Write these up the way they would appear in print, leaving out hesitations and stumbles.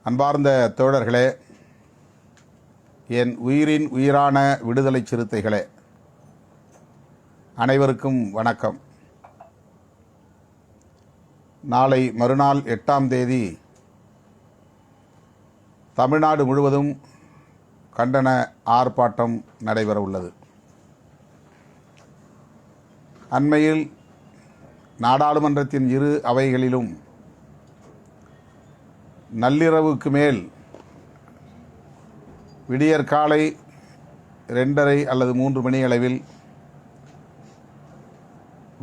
அன்பார்ந்த தோழர்களே, என் உயிரின் உயிரான விடுதலை சிறுத்தைகளே, அனைவருக்கும் வணக்கம். நாளை மறுநாள் 8ஆம் தேதி தமிழ்நாடு முழுவதும் கண்டன ஆர்ப்பாட்டம் நடைபெற உள்ளது. அண்மையில் நாடாளுமன்றத்தின் இரு அவைகளிலும் நள்ளிரவுக்கு மேல் விடியற்காலை 2:30 அல்லது 3 மணி அளவில்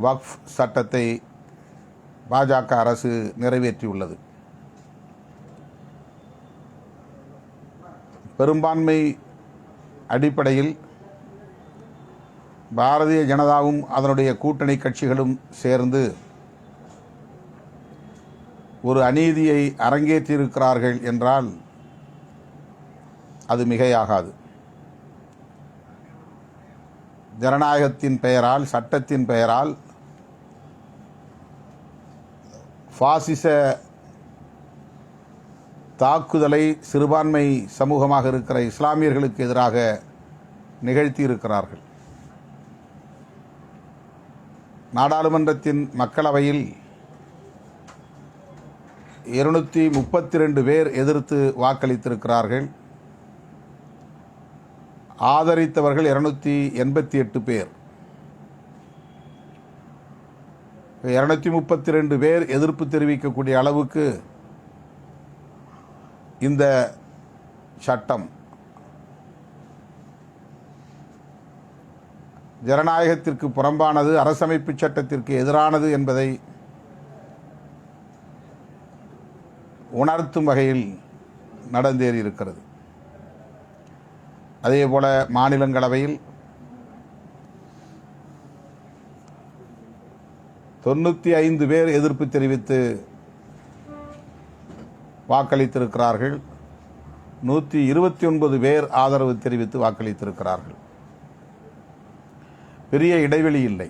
வக்ஃப் சட்டத்தை பாஜக அரசு நிறைவேற்றியுள்ளது. பெரும்பான்மை அடிப்படையில் பாரதிய ஜனதாவும் அதனுடைய கூட்டணி கட்சிகளும் சேர்ந்து ஒரு அநீதியை அரங்கேற்றியிருக்கிறார்கள் என்றால் அது மிகையாகாது. ஜனநாயகத்தின் பெயரால், சட்டத்தின் பெயரால் பாசிச தாக்குதலை சிறுபான்மை சமூகமாக இருக்கிற இஸ்லாமியர்களுக்கு எதிராக நிகழ்த்தியிருக்கிறார்கள். நாடாளுமன்றத்தின் மக்களவையில் 232 பேர் எதிர்த்து வாக்களித்திருக்கிறார்கள். ஆதரித்தவர்கள் 288 பேர். 232 பேர் எதிர்ப்பு தெரிவிக்கக்கூடிய அளவுக்கு இந்த சட்டம் ஜனநாயகத்திற்கு புறம்பானது, அரசமைப்பு சட்டத்திற்கு எதிரானது என்பதை உணர்த்தும் வகையில் நடந்தேறியிருக்கிறது. அதேபோல மாநிலங்களவையில் 95 பேர் எதிர்ப்பு தெரிவித்து வாக்களித்திருக்கிறார்கள். 129 பேர் ஆதரவு தெரிவித்து வாக்களித்திருக்கிறார்கள். பெரிய இடைவெளி இல்லை.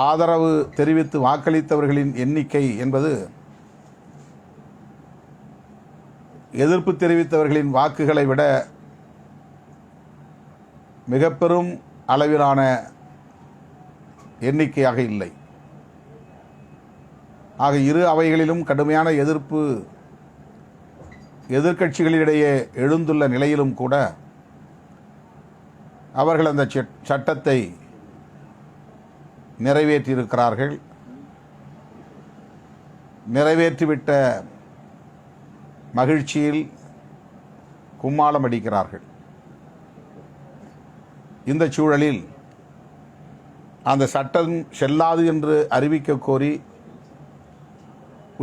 ஆதரவு தெரிவித்து வாக்களித்தவர்களின் எண்ணிக்கை என்பது எதிர்ப்பு தெரிவித்தவர்களின் வாக்குகளை விட மிக பெரும் அளவிலான எண்ணிக்கையாக இல்லை. ஆக இரு அவைகளிலும் கடுமையான எதிர்க்கட்சிகளிடையே எழுந்துள்ள நிலையிலும் கூட அவர்கள் அந்த சட்டத்தை நிறைவேற்றியிருக்கிறார்கள். நிறைவேற்றிவிட்ட மகிழ்ச்சியில் கும்மாளம் அடிக்கிறார்கள். இந்த சூழலில் அந்த சட்டம் செல்லாது என்று அறிவிக்க கோரி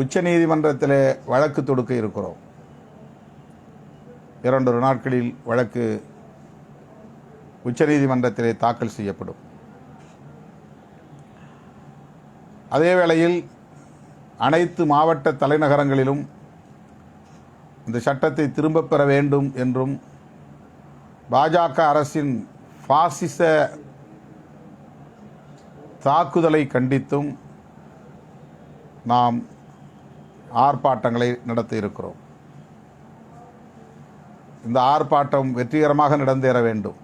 உச்சநீதிமன்றத்தில் வழக்கு தொடுக்க இருக்கிறோம். 2 நாட்களில் வழக்கு உச்சநீதிமன்றத்திலே தாக்கல் செய்யப்படும். அதே வேளையில் அனைத்து மாவட்ட தலைநகரங்களிலும் இந்த சட்டத்தை திரும்பப் பெற வேண்டும் என்றும் பாஜக அரசின் பாசிச தாக்குதலை கண்டித்தும் நாம் ஆர்ப்பாட்டங்களை நடத்த இருக்கிறோம். இந்த ஆர்ப்பாட்டம் வெற்றிகரமாக நடந்தேற வேண்டும்.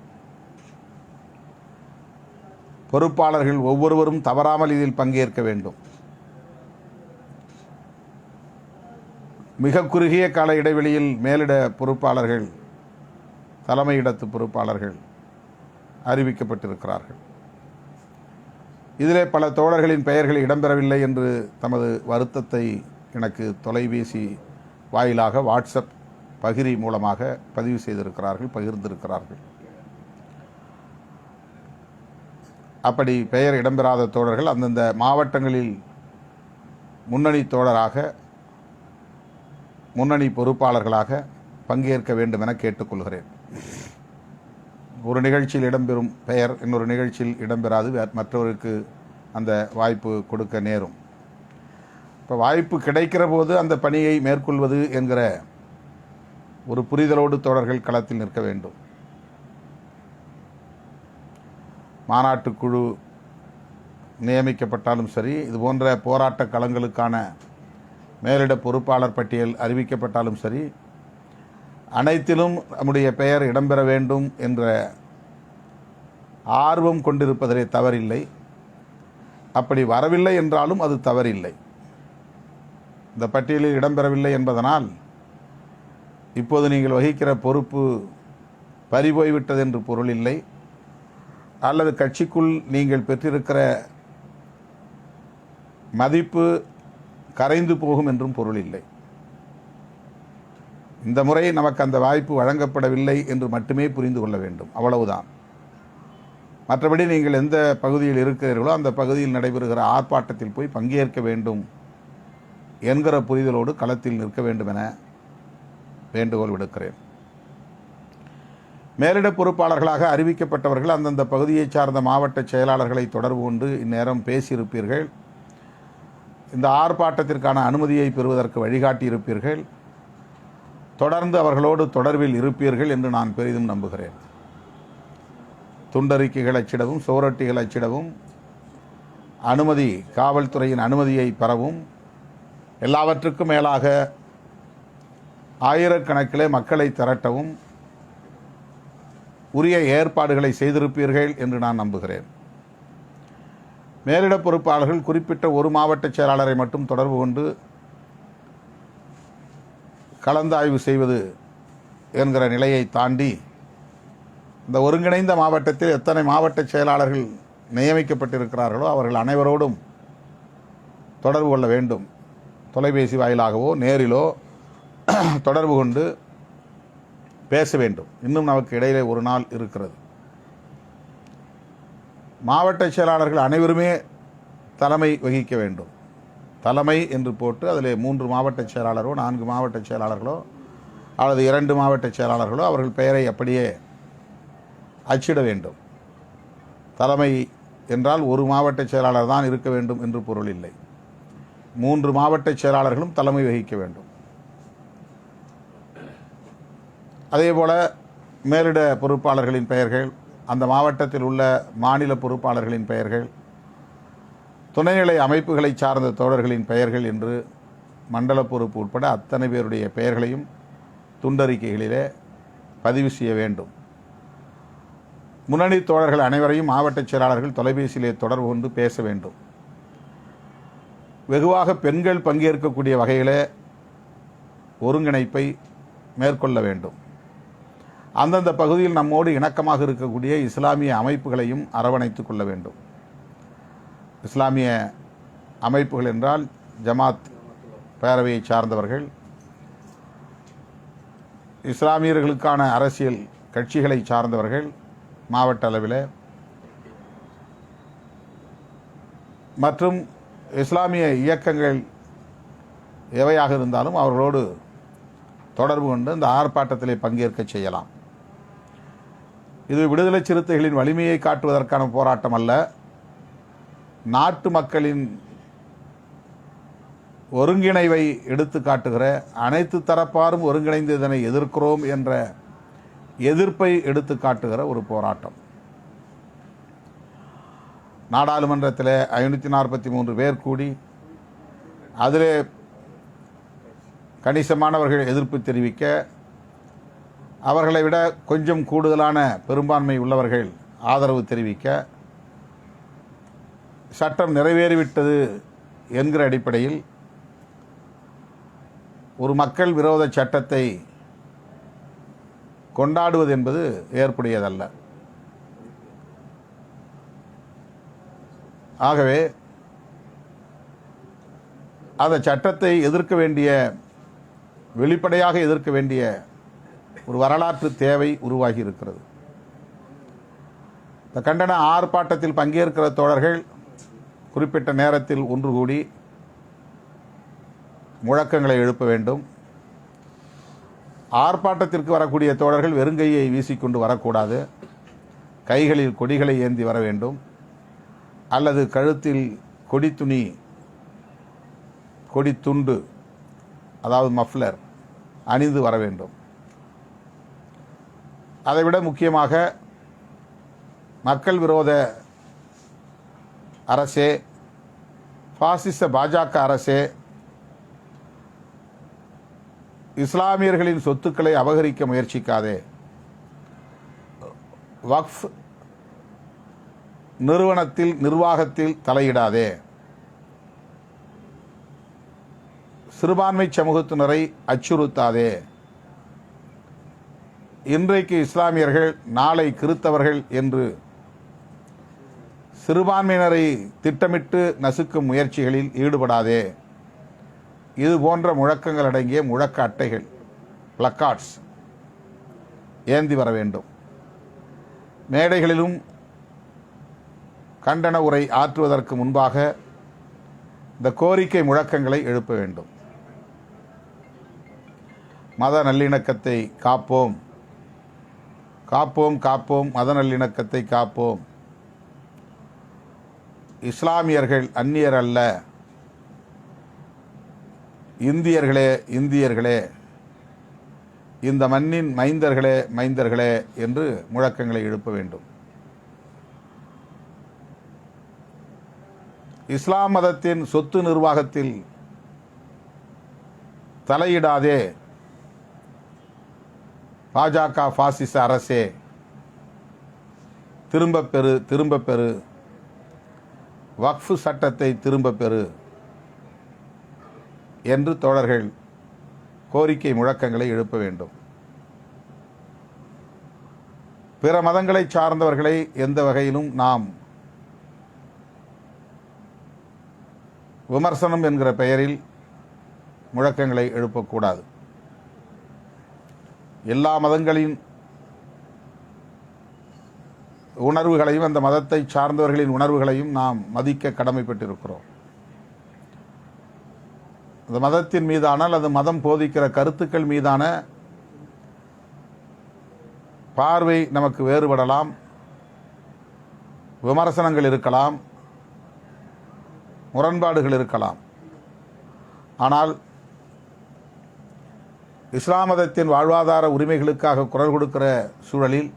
பொறுப்பாளர்கள் ஒவ்வொருவரும் தவறாமல் இதில் பங்கேற்க வேண்டும். மிக குறுகிய கால இடைவெளியில் மேலிட பொறுப்பாளர்கள், தலைமையிடத்து பொறுப்பாளர்கள் அறிவிக்கப்பட்டிருக்கிறார்கள். இதிலே பல தோழர்களின் பெயர்கள் இடம்பெறவில்லை என்று தமது வருத்தத்தை எனக்கு தொலைபேசி வாயிலாக வாட்ஸ்அப் பகிரி மூலமாக பதிவு செய்திருக்கிறார்கள், பகிர்ந்திருக்கிறார்கள். அப்படி பெயர் இடம்பெறாத தோழர்கள் அந்தந்த மாவட்டங்களில் முன்னணி தோழராக, முன்னணி பொறுப்பாளர்களாக பங்கேற்க வேண்டும் என கேட்டுக்கொள்கிறேன். ஒரு நிகழ்ச்சியில் இடம்பெறும் பெயர் இன்னொரு நிகழ்ச்சியில் இடம்பெறாது, மற்றவருக்கு அந்த வாய்ப்பு கொடுக்க நேரும். இப்போ வாய்ப்பு கிடைக்கிற போது அந்த பணியை மேற்கொள்வது என்கிற ஒரு புரிதலோடு தோழர்கள் களத்தில் நிற்க வேண்டும். மாநாட்டுக்குழு நியமிக்கப்பட்டாலும் சரி, இதுபோன்ற போராட்ட களங்களுக்கான மேலிட பொறுப்பாளர் பட்டியல் அறிவிக்கப்பட்டாலும் சரி, அனைத்திலும் நம்முடைய பெயர் இடம்பெற வேண்டும் என்ற ஆர்வம் கொண்டிருப்பதிலே தவறில்லை. அப்படி வரவில்லை என்றாலும் அது தவறில்லை. இந்த பட்டியலில் இடம்பெறவில்லை என்பதனால் இப்போது நீங்கள் வகிக்கிற பொறுப்பு பறிபோய்விட்டது என்று பொருள் இல்லை, அல்லது கட்சிக்குள் நீங்கள் பெற்றிருக்கிற மதிப்பு கரைந்து போகும் என்றும் பொருள் இல்லை. இந்த முறை நமக்கு அந்த வாய்ப்பு வழங்கப்படவில்லை என்று மட்டுமே புரிந்து கொள்ள வேண்டும், அவ்வளவுதான். மற்றபடி நீங்கள் எந்த பகுதியில் இருக்கிறீர்களோ அந்த பகுதியில் நடைபெறுகிற ஆர்ப்பாட்டத்தில் போய் பங்கேற்க வேண்டும் என்கிற புரிதலோடு களத்தில் நிற்க வேண்டும் என வேண்டுகோள் விடுக்கிறேன். மேலிட பொறுப்பாளர்களாக அறிவிக்கப்பட்டவர்கள் அந்தந்த பகுதியைச் சார்ந்த மாவட்ட செயலாளர்களை தொடர்பு கொண்டு இந்நேரம் பேசியிருப்பீர்கள். இந்த ஆர்ப்பாட்டத்திற்கான அனுமதியை பெறுவதற்கு வழிகாட்டியிருப்பீர்கள். தொடர்ந்து அவர்களோடு தொடர்பில் இருப்பீர்கள் என்று நான் பெரிதும் நம்புகிறேன். துண்டறிக்கைகள் அச்சிடவும், சுவரொட்டிகள் அச்சிடவும், அனுமதி, காவல்துறையின் அனுமதியை பெறவும், எல்லாவற்றுக்கும் மேலாக ஆயிரக்கணக்கிலே மக்களை திரட்டவும் உரிய ஏற்பாடுகளை செய்திருப்பீர்கள் என்று நான் நம்புகிறேன். மேலிட பொறுப்பாளர்கள் குறிப்பிட்ட ஒரு மாவட்ட செயலாளரை மட்டும் தொடர்பு கொண்டு கலந்தாய்வு செய்வது என்கிற நிலையை தாண்டி இந்த ஒருங்கிணைந்த மாவட்டத்தில் எத்தனை மாவட்ட செயலாளர்கள் நியமிக்கப்பட்டிருக்கிறார்களோ அவர்கள் அனைவரோடும் தொடர்பு கொள்ள வேண்டும். தொலைபேசி வாயிலாகவோ நேரிலோ தொடர்பு கொண்டு பேச வேண்டும். இன்னும் நமக்கு இடையிலே ஒரு நாள் இருக்கிறது. மாவட்ட செயலாளர்கள் அனைவருமே தலைமை வகிக்க வேண்டும். தலைமை என்று போட்டு அதில் 3 மாவட்ட செயலாளரோ 4 மாவட்ட செயலாளர்களோ அல்லது 2 மாவட்ட செயலாளர்களோ அவர்கள் பெயரை அப்படியே அச்சிட வேண்டும். தலைமை என்றால் ஒரு மாவட்ட செயலாளர் தான் இருக்க வேண்டும் என்று பொருள் இல்லை. 3 மாவட்ட செயலாளர்களும் தலைமை வகிக்க வேண்டும். அதேபோல மேலிட பொறுப்பாளர்களின் பெயர்கள், அந்த மாவட்டத்தில் உள்ள மாநில பொறுப்பாளர்களின் பெயர்கள், துணைநிலை அமைப்புகளை சார்ந்த தோழர்களின் பெயர்கள் என்று மண்டல பொறுப்பு உட்பட அத்தனை பேருடைய பெயர்களையும் துண்டறிக்கைகளிலே பதிவு செய்ய வேண்டும். முன்னணி தோழர்கள் அனைவரையும் மாவட்ட செயலாளர்கள் தொலைபேசியிலே தொடர்பு கொண்டு பேச வேண்டும். வெகுவாக பெண்கள் பங்கேற்கக்கூடிய வகையிலே ஒருங்கிணைப்பை மேற்கொள்ள வேண்டும். அந்தந்த பகுதியில் நம்மோடு இணக்கமாக இருக்கக்கூடிய இஸ்லாமிய அமைப்புகளையும் அரவணைத்துக் கொள்ள வேண்டும். இஸ்லாமிய அமைப்புகள் என்றால் ஜமாத் பேரவையை சார்ந்தவர்கள், இஸ்லாமியர்களுக்கான அரசியல் கட்சிகளை சார்ந்தவர்கள் மாவட்ட அளவில், மற்றும் இஸ்லாமிய இயக்கங்கள் எவையாக இருந்தாலும் அவர்களோடு தொடர்பு கொண்டு இந்த ஆர்ப்பாட்டத்திலே பங்கேற்க செய்யலாம். இது விடுதலை சிறுத்தைகளின் வலிமையை காட்டுவதற்கான போராட்டம் அல்ல, நாட்டு மக்களின் ஒருங்கிணைவை எடுத்து காட்டுகிற, அனைத்து தரப்பாரும் ஒருங்கிணைந்து இதனை எதிர்க்கிறோம் என்ற எதிர்ப்பை எடுத்து காட்டுகிற ஒரு போராட்டம். நாடாளுமன்றத்தில் 543 பேர் கூடி அதிலே கணிசமானவர்கள் எதிர்ப்பு தெரிவிக்க, அவர்களை விட கொஞ்சம் கூடுதலான பெரும்பான்மை உள்ளவர்கள் ஆதரவு தெரிவிக்க, சட்டம் நிறைவேறிவிட்டது என்கிற அடிப்படையில் ஒரு மக்கள் விரோத சட்டத்தை கொண்டாடுவது என்பது ஏற்புடையதல்ல. ஆகவே அந்த சட்டத்தை எதிர்க்க வேண்டிய, வெளிப்படையாக எதிர்க்க வேண்டிய ஒரு வரலாற்று தேவை உருவாகி இருக்கிறது. இந்த கண்டன ஆர்ப்பாட்டத்தில் பங்கேற்கிற தோழர்கள் குறிப்பிட்ட நேரத்தில் ஒன்று கூடி முழக்கங்களை எழுப்ப வேண்டும். ஆர்ப்பாட்டத்திற்கு வரக்கூடிய தோழர்கள் வெறுங்கையை வீசிக்கொண்டு வரக்கூடாது. கைகளில் கொடிகளை ஏந்தி வர வேண்டும், அல்லது கழுத்தில் கொடித்துணி, கொடித்துண்டு, அதாவது மஃப்ளர் அணிந்து வர வேண்டும். அதைவிட முக்கியமாக மக்கள் விரோத அரசே, பாசிச பாஜக அரசே, இஸ்லாமியர்களின் சொத்துக்களை அபகரிக்க முயற்சிக்காதே. வக்ஃப் நிறுவனத்தில் நிர்வாகத்தில் தலையிடாதே. சிறுபான்மை சமூகத்தினரை அச்சுறுத்தாதே. இன்றைக்கு இஸ்லாமியர்கள் நாளை கிறித்தவர்கள் என்று சிறுபான்மையினரை திட்டமிட்டு நசுக்கும் முயற்சிகளில் ஈடுபடாதே. இது போன்ற முழக்கங்கள் அடங்கிய முழக்க அட்டைகள், பிளக்கார்ட்ஸ் ஏந்தி வர வேண்டும். மேடைகளிலும் கண்டன உரை ஆற்றுவதற்கு முன்பாக இந்த கோரிக்கை முழக்கங்களை எழுப்ப வேண்டும். மத நல்லிணக்கத்தை காப்போம், காப்போம், காப்போம், மத நல்லிணக்கத்தை காப்போம். இஸ்லாமியர்கள் அந்நியர் அல்ல, இந்தியர்களே, இந்தியர்களே, இந்த மண்ணின் மைந்தர்களே, மைந்தர்களே என்று முழக்கங்களை எழுப்ப வேண்டும். இஸ்லாம் மதத்தின் சொத்து நிர்வாகத்தில் தலையிடாதே. பாஜக பாசிச அரசே, திரும்பப் பெறு, திரும்பப் பெறு, வக்ஃப் சட்டத்தை திரும்பப் பெறு என்று தோழர்கள் கோரிக்கை முழக்கங்களை எழுப்ப வேண்டும். பிற மதங்களை சார்ந்தவர்களை எந்த வகையிலும் நாம் விமர்சனம் என்கிற பெயரில் முழக்கங்களை எழுப்பக்கூடாது. எல்லா மதங்களின் உணர்வுகளையும் அந்த மதத்தை சார்ந்தவர்களின் உணர்வுகளையும் நாம் மதிக்க கடமைப்பட்டிருக்கிறோம். அந்த மதத்தின் மீதான அல்லது மதம் போதிக்கிற கருத்துக்கள் மீதான பார்வை நமக்கு வேறுபடலாம், விமர்சனங்கள் இருக்கலாம், முரண்பாடுகள் இருக்கலாம். ஆனால் இஸ்லாம் மதத்தின் வாழ்வாதார உரிமைகளுக்காக குரல் கொடுக்கிற சூழலில்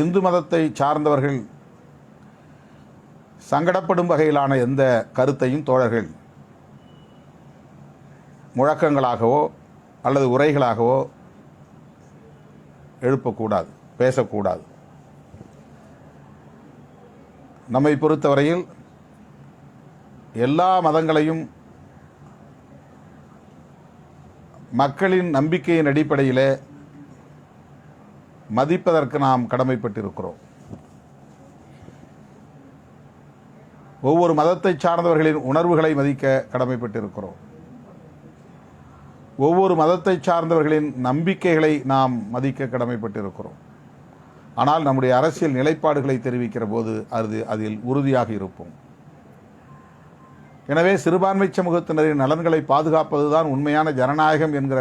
இந்து மதத்தை சார்ந்தவர்கள் சங்கடப்படும் வகையிலான எந்த கருத்தையும் தோழர்கள் முழக்கங்களாகவோ அல்லது உரைகளாகவோ எழுப்பக்கூடாது, பேசக்கூடாது. நம்மை பொறுத்தவரையில் எல்லா மதங்களையும் மக்களின் நம்பிக்கையின் அடிப்படையிலே மதிப்பதற்கு நாம் கடமைப்பட்டிருக்கிறோம். ஒவ்வொரு மதத்தை சார்ந்தவர்களின் உணர்வுகளை மதிக்க கடமைப்பட்டிருக்கிறோம். ஒவ்வொரு மதத்தை சார்ந்தவர்களின் நம்பிக்கைகளை நாம் மதிக்க கடமைப்பட்டிருக்கிறோம். ஆனால் நம்முடைய அரசியல் நிலைப்பாடுகளை தெரிவிக்கிற போது அதில் உறுதியாக இருப்போம். எனவே சிறுபான்மை சமூகத்தினரின் நலன்களை பாதுகாப்பதுதான் உண்மையான ஜனநாயகம் என்கிற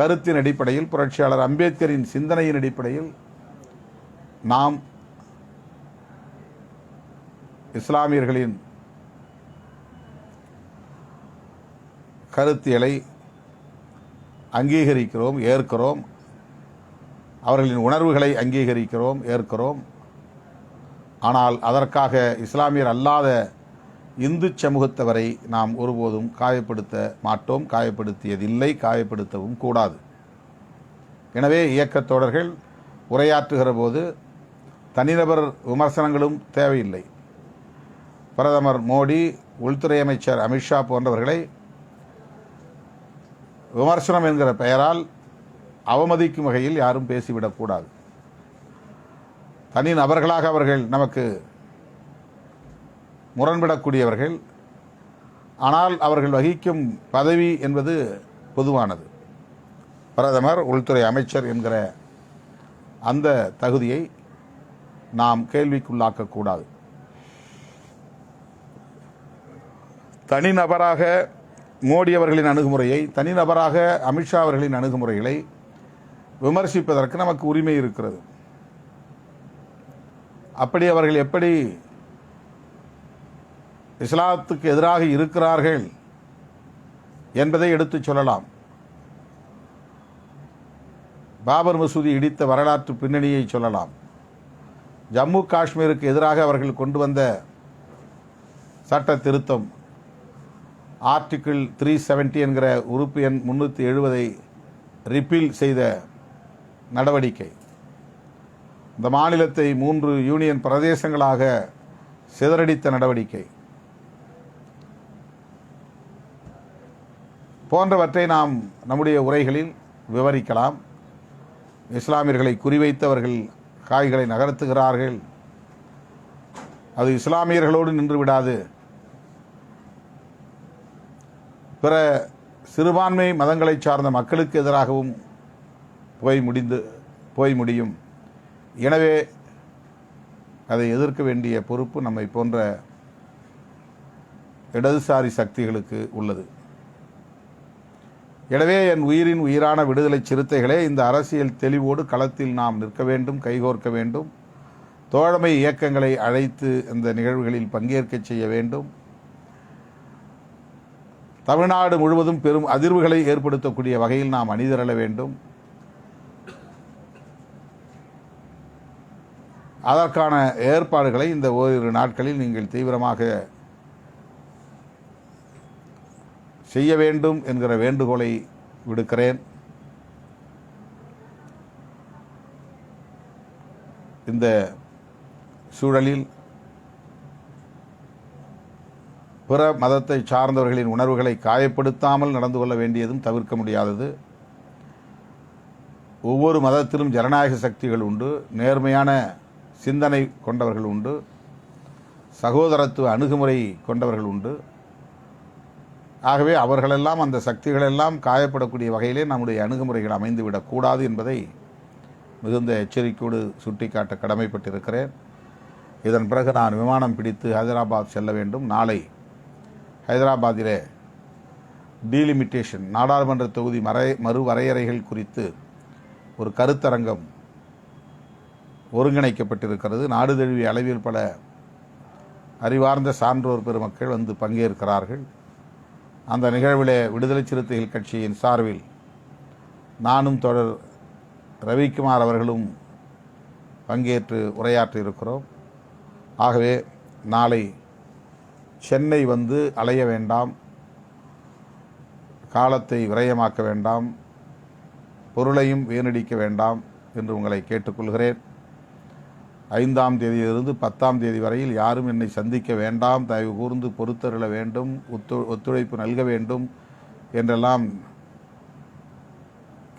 கருத்தின் அடிப்படையில், புரட்சியாளர் அம்பேத்கரின் சிந்தனையின் அடிப்படையில் நாம் இஸ்லாமியர்களின் கருத்தியலை அங்கீகரிக்கிறோம், ஏற்கிறோம். அவர்களின் உணர்வுகளை அங்கீகரிக்கிறோம், ஏற்கிறோம். ஆனால் அதற்காக இஸ்லாமியர் அல்லாத இந்து சமூகத்தவரை நாம் ஒருபோதும் காயப்படுத்த மாட்டோம், காயப்படுத்தியதில்லை, காயப்படுத்தவும் கூடாது. எனவே இயக்கத் தோழர்கள் உரையாற்றுகிற போது தனிநபர் விமர்சனங்களும் தேவையில்லை. பிரதமர் மோடி, உள்துறை அமைச்சர் அமித்ஷா போன்றவர்களை விமர்சனம் என்கிற பெயரால் அவமதிக்கும் வகையில் யாரும் பேசிவிடக்கூடாது. தனி நபர்களாக அவர்கள் நமக்கு முரண்படக்கூடியவர்கள். ஆனால் அவர்கள் வகிக்கும் பதவி என்பது பொதுவானது. பிரதமர், உள்துறை அமைச்சர் என்கிற அந்த தகுதியை நாம் கேள்விக்குள்ளாக்கக்கூடாது. தனிநபராக மோடி அவர்களின் அணுகுமுறையை, தனிநபராக அமித்ஷா அவர்களின் அணுகுமுறைகளை விமர்சிப்பதற்கு நமக்கு உரிமை இருக்கிறது. அப்படி அவர்கள் எப்படி இஸ்லாத்துக்கு எதிராக இருக்கிறார்கள் என்பதை எடுத்துச் சொல்லலாம். பாபர் மசூதி இடித்த வரலாற்று பின்னணியை சொல்லலாம். ஜம்மு காஷ்மீருக்கு எதிராக அவர்கள் கொண்டு வந்த சட்ட திருத்தம், ஆர்டிக்கிள் 370 என்கிற உறுப்பு எண் 370 ரிப்பீல் செய்த நடவடிக்கை, இந்த மாநிலத்தை 3 யூனியன் பிரதேசங்களாக சிதறடித்த நடவடிக்கை போன்றவற்றை நாம் நம்முடைய உரைகளில் விவரிக்கலாம். இஸ்லாமியர்களை குறிவைத்தவர்கள் காய்களை நகர்த்துகிறார்கள். அது இஸ்லாமியர்களோடு நின்று விடாது, பிற சிறுபான்மை மதங்களை சார்ந்த மக்களுக்கு எதிராகவும் போய் முடியும். எனவே அதை எதிர்க்க வேண்டிய பொறுப்பு நம்மை போன்ற இடதுசாரி சக்திகளுக்கு உள்ளது. எனவே என் உயிரின் உயிரான விடுதலை சிறுத்தைகளே, இந்த அரசியல் தெளிவோடு களத்தில் நாம் நிற்க வேண்டும், கைகோர்க்க வேண்டும். தோழமை இயக்கங்களை அழைத்து இந்த நிகழ்வுகளில் பங்கேற்க செய்ய வேண்டும். தமிழ்நாடு முழுவதும் பெரும் அதிர்வுகளை ஏற்படுத்தக்கூடிய வகையில் நாம் அணிதிரள வேண்டும். அதற்கான ஏற்பாடுகளை இந்த ஓரிரு நாட்களில் நீங்கள் தீவிரமாக செய்ய வேண்டும் என்கிற வேண்டுகோளை விடுக்கிறேன். இந்த சூழலில் பிற மதத்தை சார்ந்தவர்களின் உணர்வுகளை காயப்படுத்தாமல் நடந்து கொள்ள வேண்டியதும் தவிர்க்க முடியாதது. ஒவ்வொரு மதத்திலும் ஜனநாயக சக்திகள் உண்டு, நேர்மையான சிந்தனை கொண்டவர்கள் உண்டு, சகோதரத்துவ அணுகுமுறை கொண்டவர்கள் உண்டு. ஆகவே அவர்களெல்லாம், அந்த சக்திகளெல்லாம் காயப்படக்கூடிய வகையிலே நம்முடைய அணுகுமுறைகள் அமைந்துவிடக்கூடாது என்பதை மிகுந்த எச்சரிக்கையோடு சுட்டிக்காட்ட கடமைப்பட்டிருக்கிறேன். இதன் பிறகு நான் விமானம் பிடித்து ஹைதராபாத் செல்ல வேண்டும். நாளை ஹைதராபாத்திலே டீலிமிட்டேஷன், நாடாளுமன்ற தொகுதி மறுவரையறைகள் குறித்து ஒரு கருத்தரங்கம் ஒருங்கிணைக்கப்பட்டிருக்கிறது. நாடு தழுவிய அளவில் பல அறிவார்ந்த சான்றோர் பெருமக்கள் வந்து பங்கேற்கிறார்கள். அந்த நிகழ்விலே விடுதலை சிறுத்தைகள் கட்சியின் சார்பில் நானும் தொடர் ரவிக்குமார் அவர்களும் பங்கேற்று உரையாற்றியிருக்கிறோம். ஆகவே நாளை சென்னை வந்து அலைய வேண்டாம், காலத்தை விரயமாக்க வேண்டாம், பொருளையும் வீணடிக்க வேண்டாம் என்று உங்களை கேட்டுக்கொள்கிறேன். 5ஆம் தேதியிலிருந்து 10ஆம் தேதி வரையில் யாரும் என்னை சந்திக்க வேண்டாம், தயவு கூர்ந்து பொறுத்தருள வேண்டும், ஒத்துழைப்பு நல்க வேண்டும் என்றெல்லாம்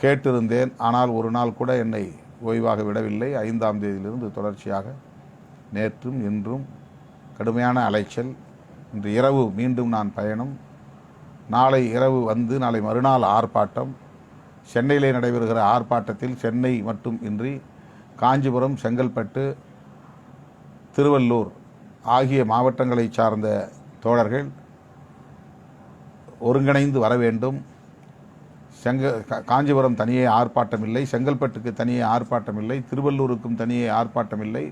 கேட்டிருந்தேன். ஆனால் ஒரு நாள் கூட என்னை ஓய்வாக விடவில்லை. 5ஆம் தேதியிலிருந்து தொடர்ச்சியாக நேற்றும் இன்றும் கடுமையான அலைச்சல். இன்று இரவு மீண்டும் நான் பயணம். நாளை இரவு வந்து நாளை மறுநாள் ஆர்ப்பாட்டம். சென்னையிலே நடைபெறுகிற ஆர்ப்பாட்டத்தில் சென்னை மட்டும் இன்றி காஞ்சிபுரம், செங்கல்பட்டு, திருவள்ளூர் ஆகிய மாவட்டங்களை சார்ந்த தோழர்கள் ஒருங்கிணைந்து வர வேண்டும். காஞ்சிபுரம் தனியே ஆர்ப்பாட்டம் இல்லை, செங்கல்பட்டுக்கு தனியே ஆர்ப்பாட்டம் இல்லை, திருவள்ளூருக்கும் தனியே ஆர்ப்பாட்டம் இல்லை.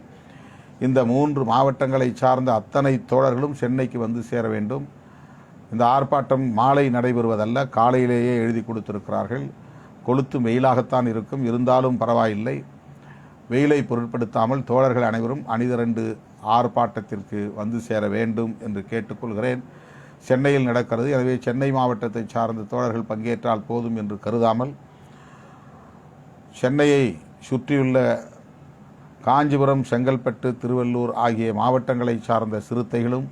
இந்த 3 மாவட்டங்களை சார்ந்த அத்தனை தோழர்களும் சென்னைக்கு வந்து சேர வேண்டும். இந்த ஆர்ப்பாட்டம் மாலை நடைபெறுவதல்ல, காலையிலேயே எழுதி கொடுத்திருக்கிறார்கள். கொளுத்தும் வெயிலாகத்தான் இருக்கும், இருந்தாலும் பரவாயில்லை. வெயிலை பொருட்படுத்தாமல் தோழர்கள் அனைவரும் அணிதிரண்டு ஆர்ப்பாட்டத்திற்கு வந்து சேர வேண்டும் என்று கேட்டுக்கொள்கிறேன். சென்னையில் நடக்கிறது, எனவே சென்னை மாவட்டத்தை சார்ந்த தோழர்கள் பங்கேற்றால் போதும் என்று கருதாமல் சென்னையை சுற்றியுள்ள காஞ்சிபுரம், செங்கல்பட்டு, திருவள்ளூர் ஆகிய மாவட்டங்களை சார்ந்த சிறுத்தைகளும்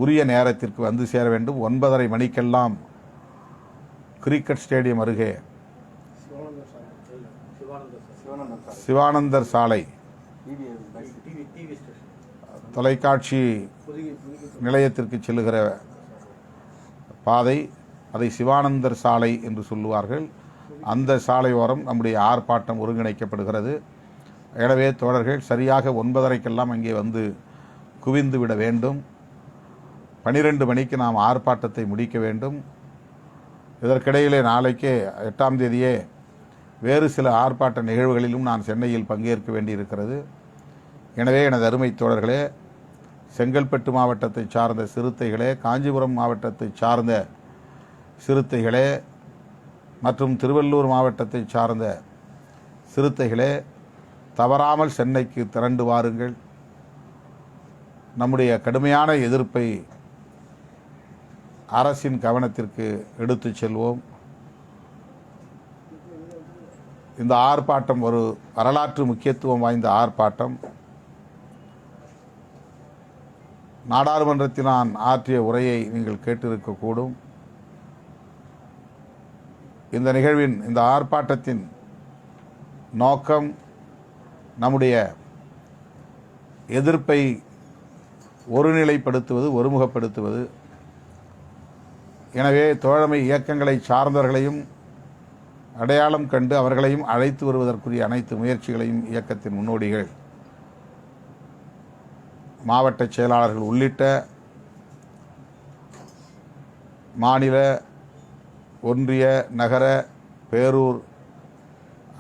உரிய நேரத்திற்கு வந்து சேர வேண்டும். 9:30 மணிக்கெல்லாம் கிரிக்கெட் ஸ்டேடியம் அருகே சிவானந்தர் சாலை தொலைக்காட்சி நிலையத்திற்கு செல்லுகிற பாதை, அதை சிவானந்தர் சாலை என்று சொல்லுவார்கள். அந்த சாலையோரம் நம்முடைய ஆர்ப்பாட்டம் ஒருங்கிணைக்கப்படுகிறது. எனவே தோழர்கள் சரியாக 9:30க்கெல்லாம் அங்கே வந்து குவிந்து விட வேண்டும். 12 மணிக்கு நாம் ஆர்ப்பாட்டத்தை முடிக்க வேண்டும். இதற்கிடையிலே நாளைக்கே 8ஆம் தேதியே வேறு சில ஆர்ப்பாட்ட நிகழ்வுகளிலும் நான் சென்னையில் பங்கேற்க வேண்டியிருக்கிறது. எனவே எனது அருமை தோழர்களே, செங்கல்பட்டு மாவட்டத்தை சார்ந்த சிறுத்தைகளே, காஞ்சிபுரம் மாவட்டத்தை சார்ந்த சிறுத்தைகளே மற்றும் திருவள்ளூர் மாவட்டத்தை சார்ந்த சிறுத்தைகளே, தவறாமல் சென்னைக்கு திரண்டு வாருங்கள். நம்முடைய கடுமையான எதிர்ப்பை அரசின் கவனத்திற்கு எடுத்து செல்வோம். இந்த ஆர்ப்பாட்டம் ஒரு வரலாற்று முக்கியத்துவம் வாய்ந்த ஆர்ப்பாட்டம். நாடாளுமன்றத்தில் நான் ஆற்றிய உரையை நீங்கள் கேட்டிருக்கக்கூடும். இந்த நிகழ்வின், இந்த ஆர்ப்பாட்டத்தின் நோக்கம் நம்முடைய எதிர்ப்பை ஒருநிலைப்படுத்துவது, ஒருமுகப்படுத்துவது. எனவே தோழமை இயக்கங்களை சார்ந்தவர்களையும் அடையாளம் கண்டு அவர்களையும் அழைத்து வருவதற்குரிய அனைத்து முயற்சிகளையும் இயக்கத்தின் முன்னோடிகள், மாவட்ட செயலாளர்கள் உள்ளிட்ட மாநில, ஒன்றிய, நகர, பேரூர்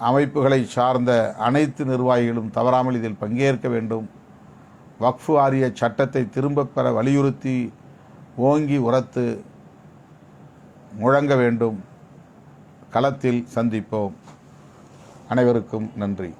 அமைப்புகளை சார்ந்த அனைத்து நிர்வாகிகளும் தவறாமல் இதில் பங்கேற்க வேண்டும். வக்ஃபு வாரிய சட்டத்தை திரும்பப் பெற வலியுறுத்தி ஓங்கி உரத்து முழங்க வேண்டும். களத்தில் சந்திப்போம். அனைவருக்கும் நன்றி.